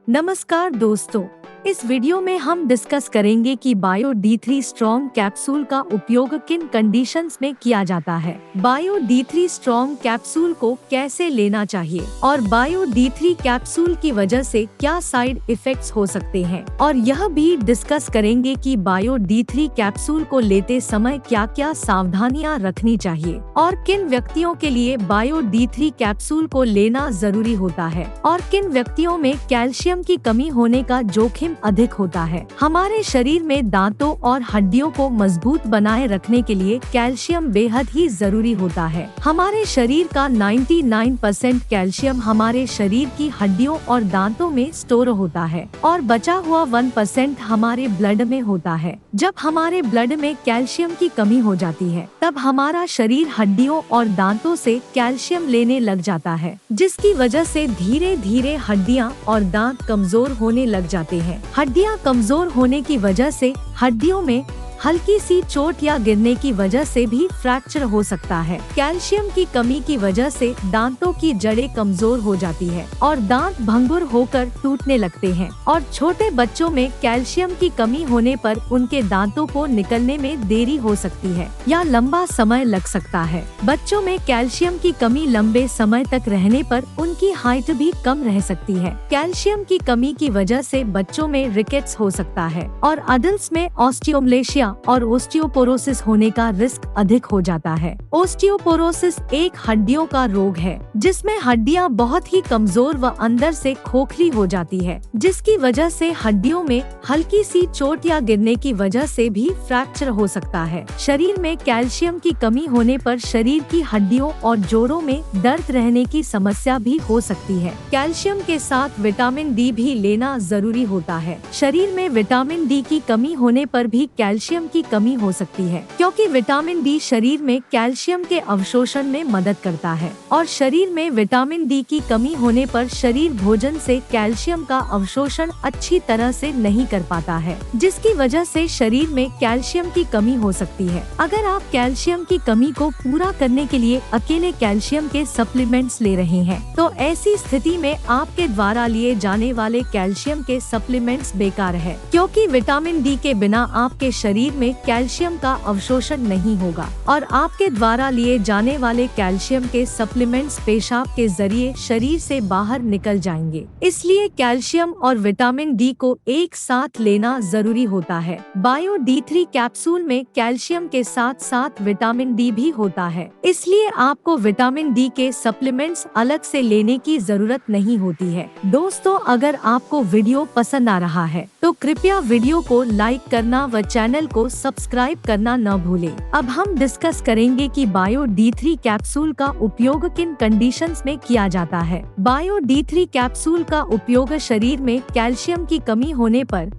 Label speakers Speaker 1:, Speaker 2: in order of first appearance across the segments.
Speaker 1: नमस्कार दोस्तों, इस वीडियो में हम डिस्कस करेंगे कि बायो D3 स्ट्रॉन्ग कैप्सूल का उपयोग किन कंडीशंस में किया जाता है, बायो D3 स्ट्रॉन्ग कैप्सूल को कैसे लेना चाहिए और बायो D3 कैप्सूल की वजह से क्या साइड इफेक्ट्स हो सकते हैं, और यह भी डिस्कस करेंगे कि बायो D3 कैप्सूल को लेते समय क्या क्या सावधानियां रखनी चाहिए और किन व्यक्तियों के लिए बायो D3 कैप्सूल को लेना जरूरी होता है और किन व्यक्तियों में कैल्शियम की कमी होने का जोखिम अधिक होता है। हमारे शरीर में दांतों और हड्डियों को मजबूत बनाए रखने के लिए कैल्शियम बेहद ही जरूरी होता है। हमारे शरीर का 99% कैल्शियम हमारे शरीर की हड्डियों और दांतों में स्टोर होता है और बचा हुआ 1% हमारे ब्लड में होता है। जब हमारे ब्लड में कैल्शियम की कमी हो जाती है, तब हमारा शरीर हड्डियों और दांतों से कैल्शियम लेने लग जाता है, जिसकी वजह से धीरे धीरे हड्डियां और दांत कमजोर होने लग जाते हैं। हड्डियां कमजोर होने की वजह से हड्डियों में हल्की सी चोट या गिरने की वजह से भी फ्रैक्चर हो सकता है। कैल्शियम की कमी की वजह से दांतों की जड़ें कमजोर हो जाती है और दांत भंगुर होकर टूटने लगते हैं, और छोटे बच्चों में कैल्शियम की कमी होने पर उनके दांतों को निकलने में देरी हो सकती है या लंबा समय लग सकता है। बच्चों में कैल्शियम की कमी लंबे समय तक रहने पर उनकी हाइट भी कम रह सकती है। कैल्शियम की कमी की वजह से बच्चों में रिकेट्स हो सकता है और अडल्ट्स में ऑस्टियोमलेशिया और ओस्टियोपोरोसिस होने का रिस्क अधिक हो जाता है। ओस्टियोपोरोसिस एक हड्डियों का रोग है जिसमें हड्डियां बहुत ही कमजोर व अंदर से खोखली हो जाती है, जिसकी वजह से हड्डियों में हल्की सी चोट या गिरने की वजह से भी फ्रैक्चर हो सकता है। शरीर में कैल्शियम की कमी होने पर शरीर की हड्डियों और जोड़ों में दर्द रहने की समस्या भी हो सकती है। कैल्शियम के साथ विटामिन डी भी लेना जरूरी होता है। शरीर में विटामिन डी की कमी होने पर भी कैल्शियम की कमी हो सकती है, क्योंकि विटामिन डी शरीर में कैल्शियम के अवशोषण में मदद करता है, और शरीर में विटामिन डी की कमी होने पर शरीर भोजन से कैल्शियम का अवशोषण अच्छी तरह से नहीं कर पाता है, जिसकी वजह से शरीर में कैल्शियम की कमी हो सकती है। अगर आप कैल्शियम की कमी को पूरा करने के लिए अकेले कैल्शियम के सप्लीमेंट्स ले रहे हैं, तो ऐसी स्थिति में आपके द्वारा लिए जाने वाले कैल्शियम के सप्लीमेंट्स बेकार है, क्योंकि विटामिन डी के बिना आपके शरीर में कैल्शियम का अवशोषण नहीं होगा और आपके द्वारा लिए जाने वाले कैल्शियम के सप्लीमेंट्स पेशाब के जरिए शरीर से बाहर निकल जाएंगे। इसलिए कैल्शियम और विटामिन डी को एक साथ लेना जरूरी होता है। बायो D3 कैप्सूल में कैल्शियम के साथ साथ विटामिन डी भी होता है, इसलिए आपको विटामिन डी के सप्लीमेंट्स अलग से लेने की जरूरत नहीं होती है। दोस्तों, अगर आपको वीडियो पसंद आ रहा है तो कृपया वीडियो को लाइक करना व चैनल को सब्सक्राइब करना न भूलें। अब हम डिस्कस करेंगे कि बायो D3 कैप्सूल का उपयोग किन कंडीशंस में किया जाता है। बायो D3 कैप्सूल का उपयोग शरीर में कैल्शियम की कमी होने पर,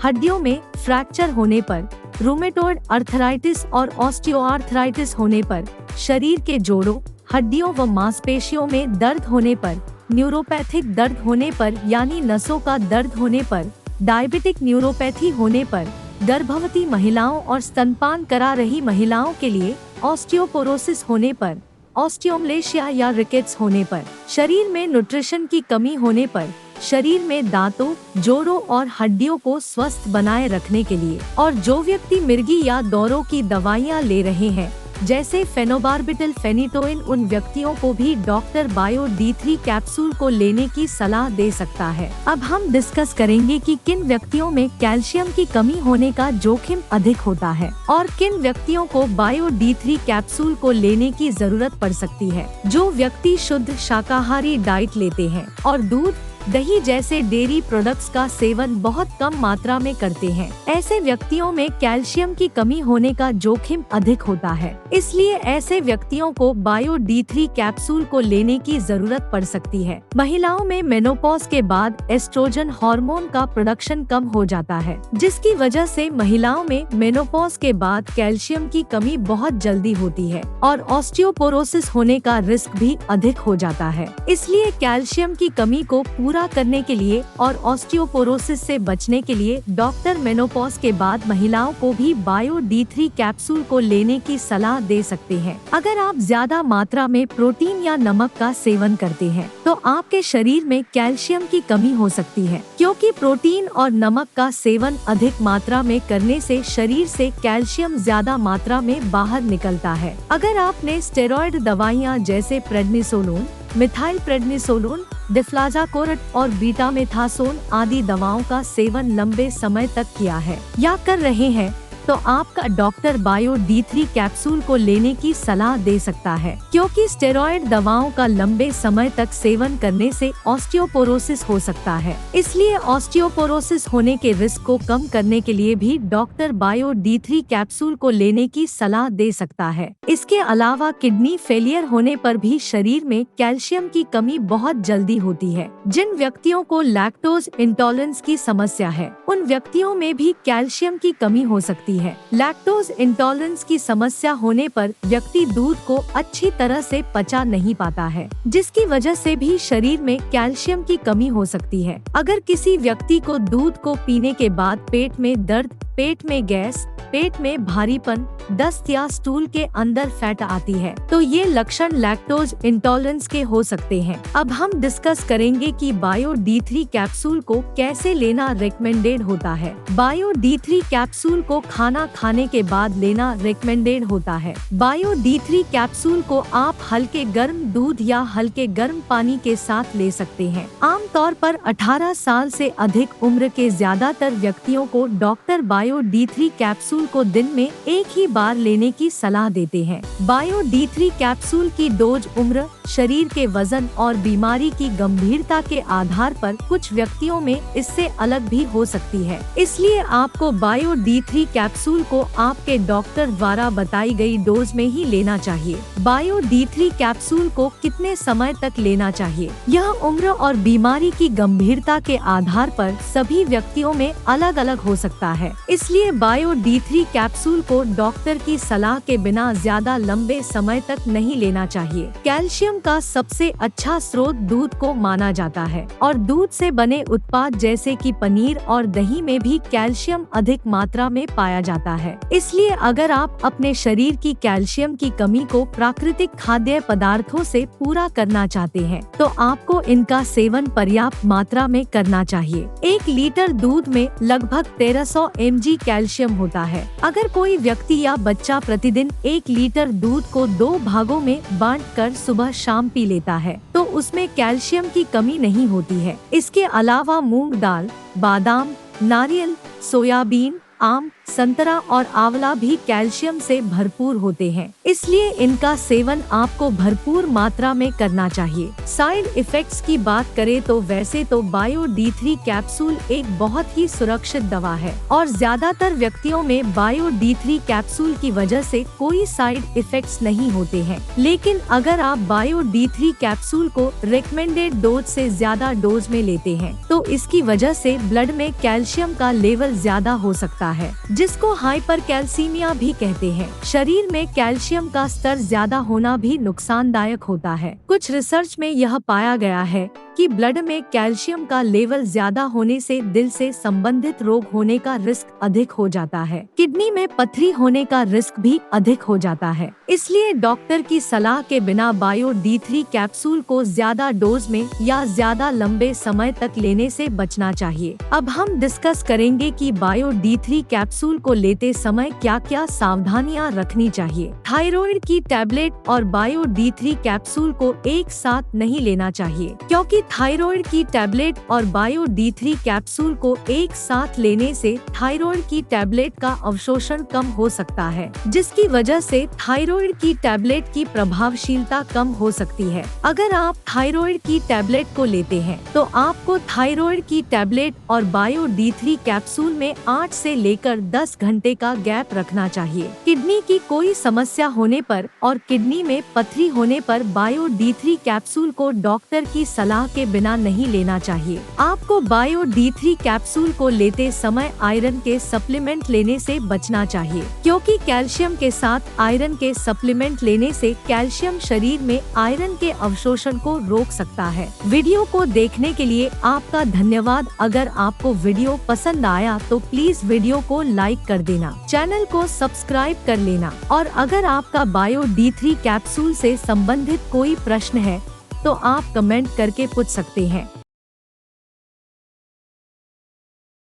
Speaker 1: हड्डियों में फ्रैक्चर होने पर, रूमेटॉइड अर्थराइटिस और ऑस्टियोआर्थराइटिस होने पर, शरीर के जोड़ों, हड्डियों व मांसपेशियों में दर्द होने पर, न्यूरोपैथिक दर्द होने पर यानी नसों का दर्द होने पर, डायबिटिक न्यूरोपैथी होने पर, गर्भवती महिलाओं और स्तनपान करा रही महिलाओं के लिए ऑस्टियोपोरोसिस होने पर, ऑस्टियोमलेशिया या रिकेट्स होने पर, शरीर में न्यूट्रिशन की कमी होने पर, शरीर में दांतों, जोड़ों और हड्डियों को स्वस्थ बनाए रखने के लिए, और जो व्यक्ति मिर्गी या दौरों की दवाइयां ले रहे हैं जैसे फेनोबार्बिटल फेनिटोइन, उन व्यक्तियों को भी डॉक्टर बायो D3 कैप्सूल को लेने की सलाह दे सकता है। अब हम डिस्कस करेंगे कि किन व्यक्तियों में कैल्शियम की कमी होने का जोखिम अधिक होता है और किन व्यक्तियों को बायो D3 कैप्सूल को लेने की जरूरत पड़ सकती है। जो व्यक्ति शुद्ध शाकाहारी डाइट लेते हैं और दूध, दही जैसे डेयरी प्रोडक्ट्स का सेवन बहुत कम मात्रा में करते हैं, ऐसे व्यक्तियों में कैल्शियम की कमी होने का जोखिम अधिक होता है। इसलिए ऐसे व्यक्तियों को बायो D3 कैप्सूल को लेने की जरूरत पड़ सकती है। महिलाओं में मेनोपॉज के बाद एस्ट्रोजन हार्मोन का प्रोडक्शन कम हो जाता है, जिसकी वजह से महिलाओं में मेनोपॉज के बाद कैल्शियम की कमी बहुत जल्दी होती है और ऑस्टियोपोरोसिस होने का रिस्क भी अधिक हो जाता है। इसलिए कैल्शियम की कमी को पूरा करने के लिए और ऑस्टियोपोरोसिस से बचने के लिए डॉक्टर मेनोपॉज के बाद महिलाओं को भी बायो D3 कैप्सूल को लेने की सलाह दे सकते हैं। अगर आप ज्यादा मात्रा में प्रोटीन या नमक का सेवन करते हैं तो आपके शरीर में कैल्शियम की कमी हो सकती है, क्योंकि प्रोटीन और नमक का सेवन अधिक मात्रा में करने से शरीर से कैल्शियम ज्यादा मात्रा में बाहर निकलता है। अगर आपने स्टेरॉयड दवाइयाँ जैसे प्रेडनिसोलोन, मिथाइल प्रेडनिसोलोन, डिफ्लाजाकोरेट और बीटामेथासोन आदि दवाओं का सेवन लंबे समय तक किया है या कर रहे हैं, तो आपका डॉक्टर बायो D3 कैप्सूल को लेने की सलाह दे सकता है, क्योंकि स्टेरॉयड दवाओं का लंबे समय तक सेवन करने से ऑस्टियोपोरोसिस हो सकता है। इसलिए ऑस्टियोपोरोसिस होने के रिस्क को कम करने के लिए भी डॉक्टर बायो D3 कैप्सूल को लेने की सलाह दे सकता है। इसके अलावा किडनी फेलियर होने पर भी शरीर में कैल्शियम की कमी बहुत जल्दी होती है। जिन व्यक्तियों को लैक्टोज इंटॉलरेंस की समस्या है, उन व्यक्तियों में भी कैल्शियम की कमी हो सकती है। लैक्टोज इंटॉलरेंस की समस्या होने पर व्यक्ति दूध को अच्छी तरह से पचा नहीं पाता है, जिसकी वजह से भी शरीर में कैल्शियम की कमी हो सकती है। अगर किसी व्यक्ति को दूध को पीने के बाद पेट में दर्द, पेट में गैस, पेट में भारीपन, दस्त या स्टूल के अंदर फैट आती है, तो ये लक्षण लैक्टोज इंटॉलरेंस के हो सकते हैं। अब हम डिस्कस करेंगे कि बायो D3 कैप्सूल को कैसे लेना रिकमेंडेड होता है। बायो D3 कैप्सूल को खाना खाने के बाद लेना रिकमेंडेड होता है। बायो D3 कैप्सूल को आप हल्के गर्म दूध या हल्के गर्म पानी के साथ ले सकते हैं। आमतौर पर 18 साल से अधिक उम्र के ज्यादातर व्यक्तियों को डॉक्टर बायो D3 कैप्सूल को दिन में एक ही बार लेने की सलाह देते हैं। बायो D3 कैप्सूल की डोज उम्र, शरीर के वजन और बीमारी की गंभीरता के आधार पर कुछ व्यक्तियों में इससे अलग भी हो सकती है। इसलिए आपको बायो D3 कैप्सूल को आपके डॉक्टर द्वारा बताई गई डोज में ही लेना चाहिए। बायो D3 कैप्सूल को कितने समय तक लेना चाहिए, यह उम्र और बीमारी की गंभीरता के आधार पर सभी व्यक्तियों में अलग अलग हो सकता है। इसलिए बायो D3 कैप्सूल को डॉक्टर की सलाह के बिना ज्यादा लंबे समय तक नहीं लेना चाहिए। कैल्शियम का सबसे अच्छा स्रोत दूध को माना जाता है और दूध से बने उत्पाद जैसे कि पनीर और दही में भी कैल्शियम अधिक मात्रा में पाया जाता है। इसलिए अगर आप अपने शरीर की कैल्शियम की कमी को प्राकृतिक खाद्य पदार्थों से पूरा करना चाहते हैं, तो आपको इनका सेवन पर्याप्त मात्रा में करना चाहिए। 1 लीटर दूध में लगभग 1300 mg कैल्शियम होता है। अगर कोई व्यक्ति या बच्चा प्रतिदिन 1 लीटर दूध को 2 भागों में बांटकर सुबह शाम पी लेता है, तो उसमें कैल्शियम की कमी नहीं होती है। इसके अलावा मूंग दाल, बादाम, नारियल, सोयाबीन, आम, संतरा और आंवला भी कैल्शियम से भरपूर होते हैं। इसलिए इनका सेवन आपको भरपूर मात्रा में करना चाहिए। साइड इफेक्ट्स की बात करें तो वैसे तो बायो D3 कैप्सूल एक बहुत ही सुरक्षित दवा है और ज्यादातर व्यक्तियों में बायो D3 कैप्सूल की वजह से कोई साइड इफेक्ट्स नहीं होते हैं। लेकिन अगर आप बायो D3 कैप्सूल को रिकमेंडेड डोज से ज्यादा डोज में लेते हैं, तो इसकी वजह से ब्लड में कैल्शियम का लेवल ज्यादा हो सकता है, जिसको हाइपरकैल्सीमिया भी कहते हैं। शरीर में कैल्शियम का स्तर ज्यादा होना भी नुकसानदायक होता है। कुछ रिसर्च में यह पाया गया है कि ब्लड में कैल्शियम का लेवल ज्यादा होने से दिल से संबंधित रोग होने का रिस्क अधिक हो जाता है। किडनी में पथरी होने का रिस्क भी अधिक हो जाता है। इसलिए डॉक्टर की सलाह के बिना बायो D3 कैप्सूल को ज्यादा डोज में या ज्यादा लंबे समय तक लेने से बचना चाहिए। अब हम डिस्कस करेंगे कि बायो D3 कैप्सूल को लेते समय क्या क्या सावधानियां रखनी चाहिए। थायराइड की टैबलेट और बायो D3 कैप्सूल को एक साथ नहीं लेना चाहिए, क्योंकि थायराइड की टैबलेट और बायो D3 कैप्सूल को एक साथ लेने से थायराइड की टैबलेट का अवशोषण कम हो सकता है, जिसकी वजह से थायराइड की टैबलेट की प्रभावशीलता कम हो सकती है। अगर आप थायराइड की टैबलेट को लेते हैं, तो आपको थायराइड की टैबलेट और बायो D3 कैप्सूल में 8 से लेकर 10 घंटे का गैप रखना चाहिए। किडनी की कोई समस्या होने पर और किडनी में पथरी होने पर बायो D3 कैप्सूल को डॉक्टर की सलाह के बिना नहीं लेना चाहिए। आपको बायो D3 कैप्सूल को लेते समय आयरन के सप्लीमेंट लेने से बचना चाहिए, क्योंकि कैल्शियम के साथ आयरन के सप्लीमेंट लेने से कैल्शियम शरीर में आयरन के अवशोषण को रोक सकता है। वीडियो को देखने के लिए आपका धन्यवाद। अगर आपको वीडियो पसंद आया तो प्लीज वीडियो को लाइक कर देना, चैनल को सब्सक्राइब कर लेना और अगर आपका बायो D3 कैप्सूल से संबंधित कोई प्रश्न है तो आप कमेंट करके पूछ सकते हैं।